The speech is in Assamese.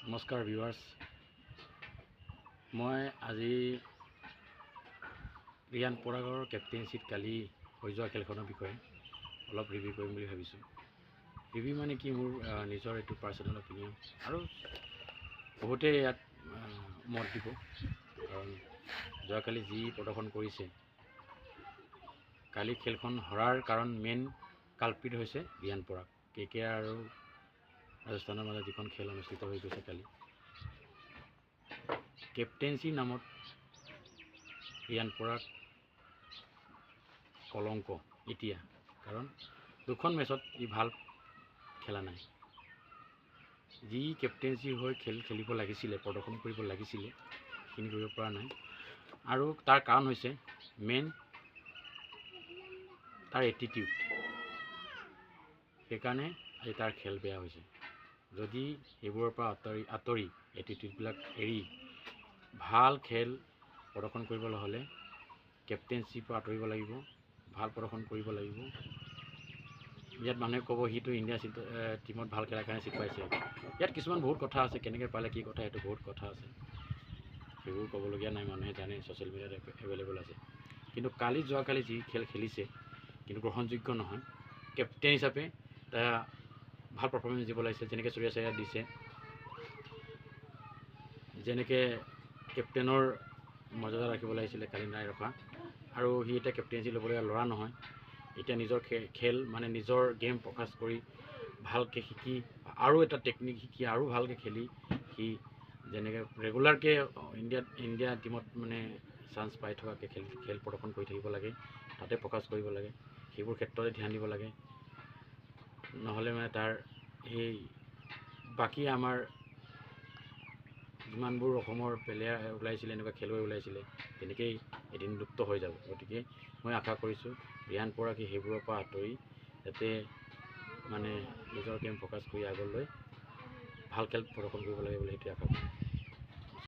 নমস্কাৰ ভিউৱাৰ্ছ, মই আজি ৰিয়ান পৰাগৰ কেপ্টেইনশ্বিপ কালি হৈ যোৱা খেলখনৰ বিষয়ে অলপ ৰিভিউ কৰিম বুলি ভাবিছোঁ। ৰিভিউ মানে কি, মোৰ নিজৰ এইটো পাৰ্চনেল অপিনিয়ন, আৰু বহুতে ইয়াত মত দিব, কাৰণ যোৱাকালি যি প্ৰদৰ্শন কৰিছে, কালি খেলখন হৰাৰ কাৰণ মেইন কালপ্ৰিট হৈছে ৰিয়ান পৰাগ। KKR আৰু ৰাজস্থানৰ মাজত যিখন খেল অনুষ্ঠিত হৈ গৈছে কালি, কেপ্টেইনশ্বিপ নামত ৰিয়ান পৰাগ কলংক এতিয়া, কাৰণ দুখন মেচত ই ভাল খেলা নাই। যি কেপ্টেইনশ্বিপ হৈ খেলিব লাগিছিলে, প্ৰদৰ্শন কৰিব লাগিছিলে, সেইখিনি কৰিব পৰা নাই। আৰু তাৰ কাৰণ হৈছে মেইন তাৰ এটিটিউড। সেইকাৰণে আজি তাৰ খেল বেয়া হৈছে। যদি সেইবোৰৰ পৰা আঁতৰি এটিটিউডবিলাক এৰি ভাল খেল প্ৰদৰ্শন কৰিবলৈ হ'লে কেপ্টেইনশ্বিপৰ আঁতৰিব লাগিব, ভাল প্ৰদৰ্শন কৰিব লাগিব। ইয়াত মানুহে ক'ব সিটো ইণ্ডিয়া টিমত ভাল খেলাৰ কাৰণে ছিট পাইছে। ইয়াত কিছুমান বহুত কথা আছে, কেনেকৈ পালে কি কথা, এইটো বহুত কথা আছে, সেইবোৰ ক'বলগীয়া নাই, মানুহে জানে, ছ'চিয়েল মিডিয়াত এভেইলেবল আছে। কিন্তু যোৱাকালি যি খেল খেলিছে কিন্তু গ্ৰহণযোগ্য নহয়। কেপ্টেইন হিচাপে ভাল পাৰফৰ্মেঞ্চ দিব লাগিছে, যেনেকৈ সূৰ্য চায়াৰ দিছে, যেনেকৈ কেপ্টেইনৰ মৰ্যাদা ৰাখিব লাগিছিলে, কালি নাই ৰখা। আৰু সি এতিয়া কেপ্টেইনশ্বিপ ল'বলগীয়া ল'ৰা নহয়। এতিয়া নিজৰ খেল মানে নিজৰ গেম ফ'কাছ কৰি ভালকৈ শিকি, আৰু এটা টেকনিক শিকি, আৰু ভালকৈ খেলি, সি যেনেকৈ ৰেগুলাৰকৈ ইণ্ডিয়া টিমত মানে চান্স পাই থকাকৈ খেল প্ৰদৰ্শন কৰি থাকিব লাগে, তাতে ফ'কাছ কৰিব লাগে, সেইবোৰ ক্ষেত্ৰতে ধ্যান দিব লাগে। নহ'লে মানে তাৰ সেই বাকী আমাৰ যিমানবোৰ অসমৰ প্লেয়াৰ ওলাইছিলে, এনেকুৱা খেলুৱৈ ওলাইছিলে, তেনেকেই এদিন লুপ্ত হৈ যাব। গতিকে মই আশা কৰিছোঁ ৰিয়ান পৰাগ সেইবোৰৰ পৰা আঁতৰি যাতে মানে নিজৰ গেম ফ'কাছ কৰি আগলৈ ভাল খেল প্ৰদৰ্শন কৰিব লাগে বুলি সেইটোৱে আশা কৰোঁ।